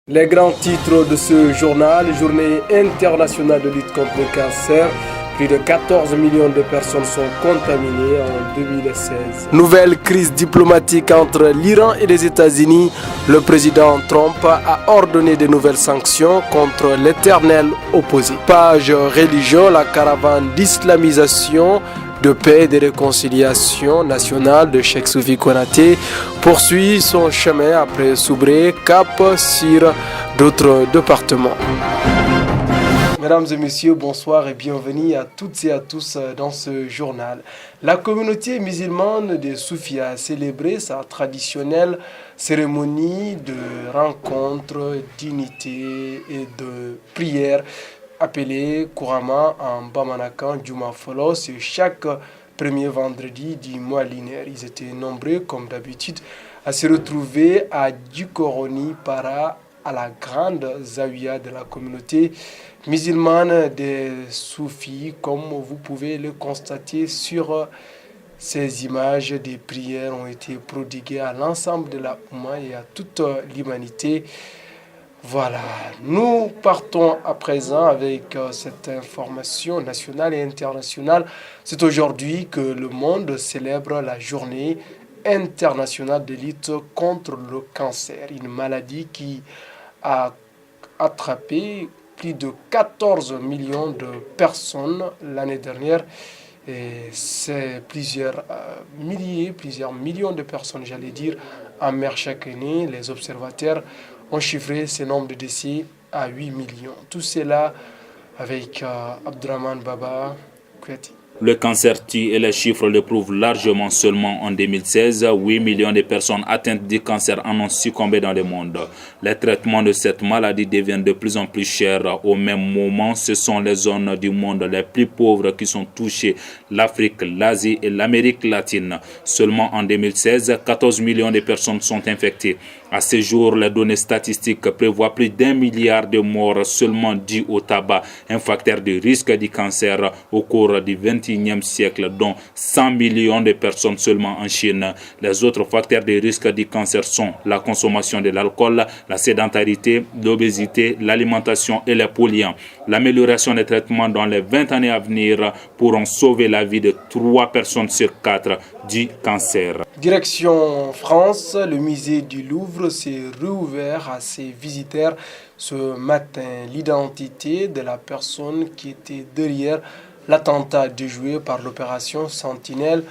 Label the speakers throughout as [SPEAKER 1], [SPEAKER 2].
[SPEAKER 1] Les grands titres de ce journal, Journée internationale de lutte contre le cancer. Plus de 14 millions de personnes sont contaminées en 2016. Nouvelle crise diplomatique entre l'Iran et les États-Unis. Le président Trump a ordonné de nouvelles sanctions contre l'éternel opposé. Page religion, la caravane d'islamisation, de paix et de réconciliation nationale de Cheikh Soufi Konaté poursuit son chemin après Soubré, cap sur d'autres départements. Mesdames et messieurs, bonsoir et bienvenue à toutes et à tous dans ce journal. La communauté musulmane de Soufi a célébré sa traditionnelle cérémonie de rencontre, d'unité et de prière appelée couramment en Bamanakan Juma Folo. C'est chaque premier vendredi du mois lunaire. Ils étaient nombreux comme d'habitude à se retrouver à Dukoroni Para, à la grande zawiya de la communauté musulmane des Soufis, comme vous pouvez le constater sur ces images. Des prières ont été prodiguées à l'ensemble de la Oumma et à toute l'humanité. Voilà, nous partons à présent avec cette information nationale et internationale. C'est aujourd'hui que le monde célèbre la journée internationale de lutte contre le cancer, une maladie qui a attrapé plus de 14 millions de personnes l'année dernière. Et c'est plusieurs millions de personnes, j'allais dire, en meurent chaque année. Les observateurs ont chiffré ce nombre de décès à 8 millions. Tout cela avec Abdurrahman Baba Koueti.
[SPEAKER 2] Le cancer tue et les chiffres le prouvent largement. Seulement en 2016, 8 millions de personnes atteintes du cancer en ont succombé dans le monde. Les traitements de cette maladie deviennent de plus en plus chers. Au même moment, ce sont les zones du monde les plus pauvres qui sont touchées, l'Afrique, l'Asie et l'Amérique latine. Seulement en 2016, 14 millions de personnes sont infectées. À ce jour, les données statistiques prévoient plus d'1 milliard de morts seulement dues au tabac, un facteur de risque du cancer au cours du XXIe siècle, dont 100 millions de personnes seulement en Chine. Les autres facteurs de risque du cancer sont la consommation de l'alcool, la sédentarité, l'obésité, l'alimentation et les polluants. L'amélioration des traitements dans les 20 années à venir pourront sauver la vie de 3 personnes sur 4 du cancer.
[SPEAKER 1] Direction France, le musée du Louvre s'est rouvert à ses visiteurs ce matin. L'identité de la personne qui était derrière l'attentat déjoué par l'opération Sentinelle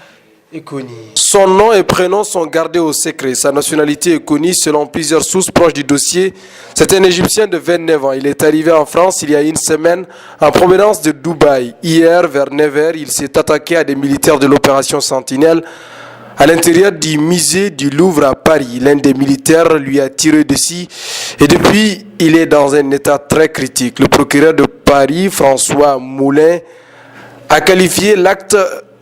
[SPEAKER 1] est connue. Son nom et prénom sont gardés au secret. Sa nationalité est connue selon plusieurs sources proches du dossier. C'est un Égyptien de 29 ans. Il est arrivé en France il y a une semaine en provenance de Dubaï. Hier, vers 9h, il s'est attaqué à des militaires de l'opération Sentinelle à l'intérieur du musée du Louvre à Paris. L'un des militaires lui a tiré dessus et depuis, il est dans un état très critique. Le procureur de Paris, François Moulin, a qualifié l'acte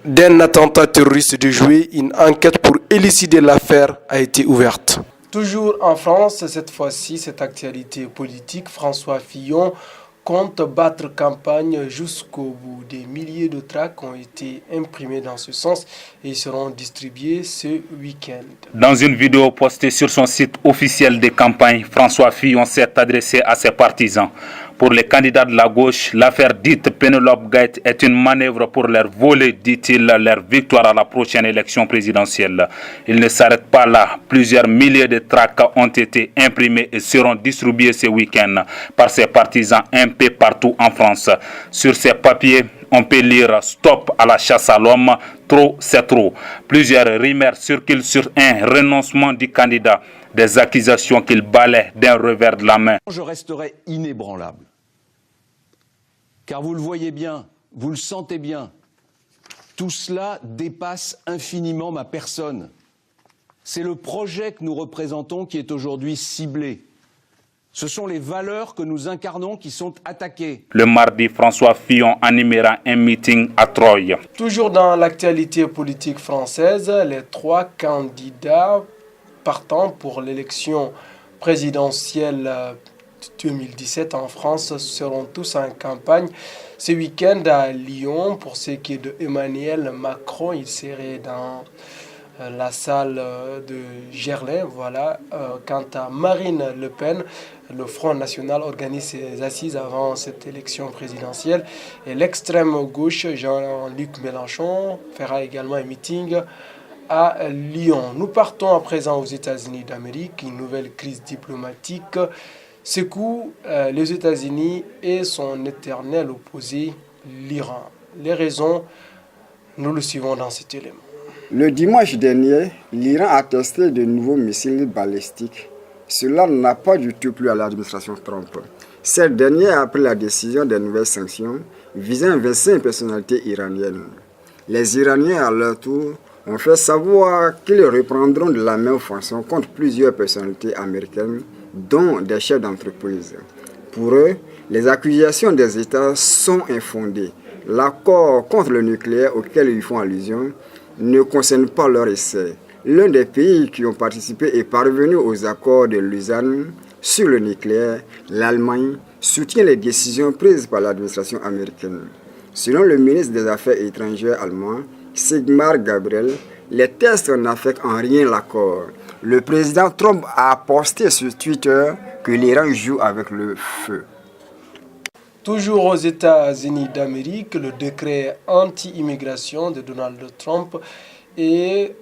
[SPEAKER 1] d'un attentat terroriste déjoué. Une enquête pour élucider l'affaire a été ouverte. Toujours en France, cette fois-ci, cette actualité politique, François Fillon compte battre campagne jusqu'au bout. Des milliers de tracts ont été imprimés dans ce sens et seront distribués ce week-end.
[SPEAKER 2] Dans une vidéo postée sur son site officiel de campagne, François Fillon s'est adressé à ses partisans. Pour les candidats de la gauche, l'affaire dite Penelope Gate est une manœuvre pour leur voler, dit-il, leur victoire à la prochaine élection présidentielle. Il ne s'arrête pas là. Plusieurs milliers de tracts ont été imprimés et seront distribués ce week-end par ses partisans un peu partout en France. Sur ces papiers, on peut lire « Stop à la chasse à l'homme, trop c'est trop ». Plusieurs rumeurs circulent sur un renoncement du candidat, des accusations qu'il balaie d'un revers de la main.
[SPEAKER 3] Je resterai inébranlable. Car vous le voyez bien, vous le sentez bien, tout cela dépasse infiniment ma personne. C'est le projet que nous représentons qui est aujourd'hui ciblé. Ce sont les valeurs que nous incarnons qui sont attaquées.
[SPEAKER 2] Le mardi, François Fillon animera un meeting à Troyes.
[SPEAKER 1] Toujours dans l'actualité politique française, les 3 candidats partant pour l'élection présidentielle 2017 en France seront tous en campagne. Ce week-end à Lyon, pour ce qui est de Emmanuel Macron, il serait dans la salle de Gerlin. Voilà. Quant à Marine Le Pen, Le Front National organise ses assises avant cette élection présidentielle. Et l'extrême gauche, Jean-Luc Mélenchon, fera également un meeting à Lyon. Nous partons à présent aux États-Unis d'Amérique. Une nouvelle crise diplomatique secoue les États-Unis et son éternel opposé, l'Iran. Les raisons, nous le suivons dans cet élément.
[SPEAKER 4] Le dimanche dernier, l'Iran a testé de nouveaux missiles balistiques. Cela n'a pas du tout plu à l'administration Trump. Cette dernière a pris la décision des nouvelles sanctions visant 25 personnalités iraniennes. Les Iraniens, à leur tour, ont fait savoir qu'ils reprendront de la même façon contre plusieurs personnalités américaines, dont des chefs d'entreprise. Pour eux, les accusations des États sont infondées. L'accord contre le nucléaire auquel ils font allusion ne concerne pas leur essai. L'un des pays qui ont participé est parvenu aux accords de Lausanne sur le nucléaire, l'Allemagne, soutient les décisions prises par l'administration américaine. Selon le ministre des Affaires étrangères allemand, Sigmar Gabriel, les tests n'affectent en rien l'accord. Le président Trump a posté sur Twitter que l'Iran joue avec le feu.
[SPEAKER 1] Toujours aux États-Unis d'Amérique, le décret anti-immigration de Donald Trump est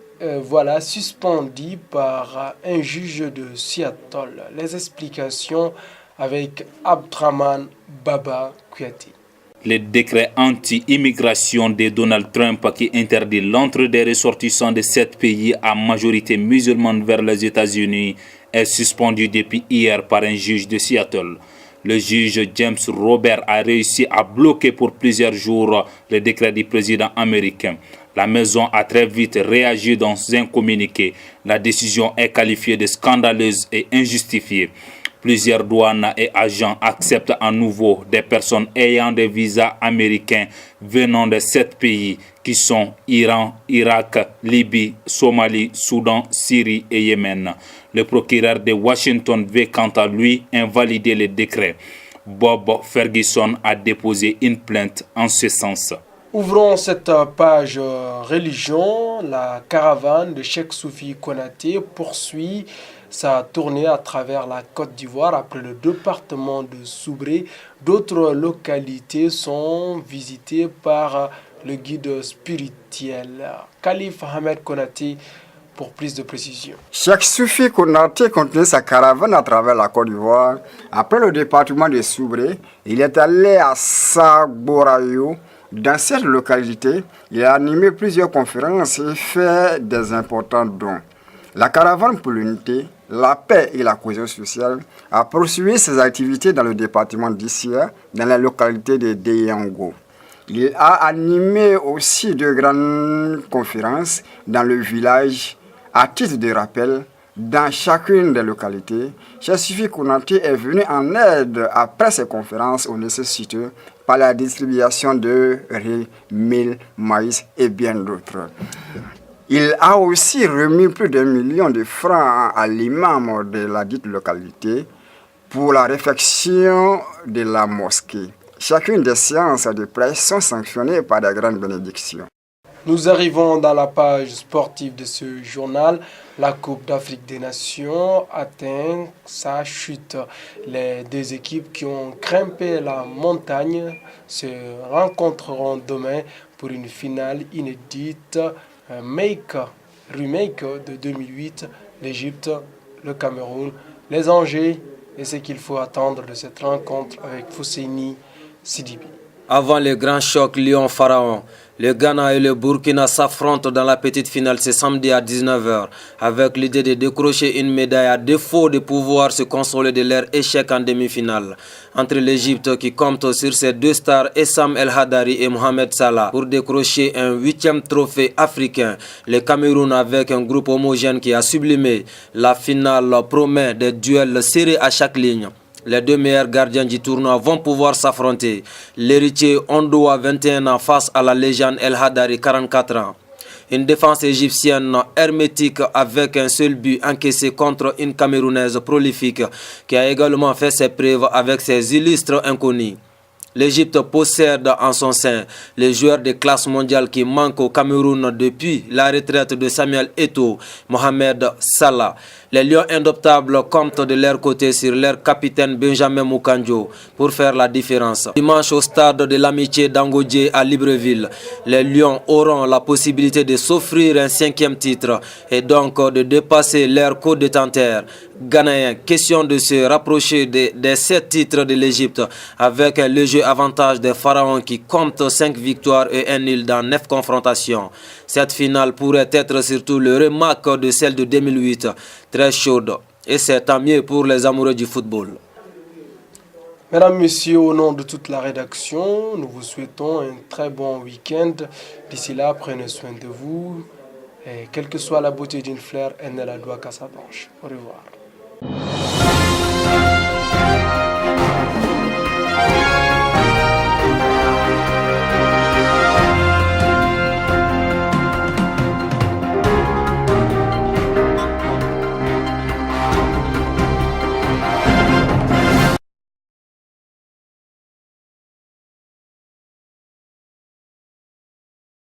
[SPEAKER 1] suspendu par un juge de Seattle. Les explications avec Abdraman Baba Kouyaté.
[SPEAKER 2] Le décret anti-immigration de Donald Trump qui interdit l'entrée des ressortissants de 7 pays à majorité musulmane vers les États-Unis est suspendu depuis hier par un juge de Seattle. Le juge James Robert a réussi à bloquer pour plusieurs jours le décret du président américain. La maison a très vite réagi dans un communiqué. La décision est qualifiée de scandaleuse et injustifiée. Plusieurs douanes et agents acceptent à nouveau des personnes ayant des visas américains venant de 7 pays qui sont Iran, Irak, Libye, Somalie, Soudan, Syrie et Yémen. Le procureur de Washington veut quant à lui invalider le décret. Bob Ferguson a déposé une plainte en ce sens.
[SPEAKER 1] Ouvrons cette page religion. La caravane de Cheikh Soufi Konaté poursuit sa tournée à travers la Côte d'Ivoire après le département de Soubré. D'autres localités sont visitées par le guide spirituel. Khalif Ahmed Konaté pour plus de précision.
[SPEAKER 4] Cheikh Soufi Konaté continue sa caravane à travers la Côte d'Ivoire. Après le département de Soubré, il est allé à Sagborayo. Dans cette localité, il a animé plusieurs conférences et fait des importants dons. La caravane pour l'unité, la paix et la cohésion sociale a poursuivi ses activités dans le département d'Issia, dans la localité de Deyango. Il a animé aussi de grandes conférences dans le village. À titre de rappel, dans chacune des localités, Cheikh Soufi Konaté est venu en aide après ces conférences aux nécessiteux par la distribution de riz, mil, maïs et bien d'autres. Il a aussi remis plus d'1 million de francs à l'imam de la dite localité pour la réfection de la mosquée. Chacune des séances de presse sont sanctionnées par des grandes bénédictions.
[SPEAKER 1] Nous arrivons dans la page sportive de ce journal. La Coupe d'Afrique des Nations atteint sa chute. Les deux équipes qui ont grimpé la montagne se rencontreront demain pour une finale inédite. Remake de 2008, l'Égypte, le Cameroun, les enjeux et ce qu'il faut attendre de cette rencontre avec Fousseini Sidibe.
[SPEAKER 5] Avant le grand choc Lyon-Pharaon, le Ghana et le Burkina s'affrontent dans la petite finale ce samedi à 19h avec l'idée de décrocher une médaille à défaut de pouvoir se consoler de leur échec en demi-finale. Entre l'Égypte qui compte sur ses 2 stars Essam El Hadari et Mohamed Salah pour décrocher un 8e trophée africain, le Cameroun avec un groupe homogène qui a sublimé la finale promet des duels serrés à chaque ligne. Les 2 meilleurs gardiens du tournoi vont pouvoir s'affronter. L'héritier Ondoa 21 ans face à la légende El Hadari 44 ans. Une défense égyptienne hermétique avec un seul but encaissé contre une Camerounaise prolifique qui a également fait ses preuves avec ses illustres inconnus. L'Égypte possède en son sein les joueurs de classe mondiale qui manquent au Cameroun depuis la retraite de Samuel Eto'o, Mohamed Salah. Les Lions indoptables comptent de leur côté sur leur capitaine Benjamin Moukandjo pour faire la différence. Dimanche au stade de l'Amitié d'Angodje à Libreville, les Lions auront la possibilité de s'offrir un 5e titre et donc de dépasser leur co-détenteur ghanéen. Question de se rapprocher des 7 titres de l'Égypte avec un léger avantage des Pharaons qui comptent 5 victoires et 1 nul dans 9 confrontations. Cette finale pourrait être surtout le remarque de celle de 2008, très chaude, et c'est tant mieux pour les amoureux du football.
[SPEAKER 1] Mesdames, Messieurs, au nom de toute la rédaction, nous vous souhaitons un très bon week-end. D'ici là, prenez soin de vous. Et quelle que soit la beauté d'une fleur, elle ne la doit qu'à sa branche. Au revoir.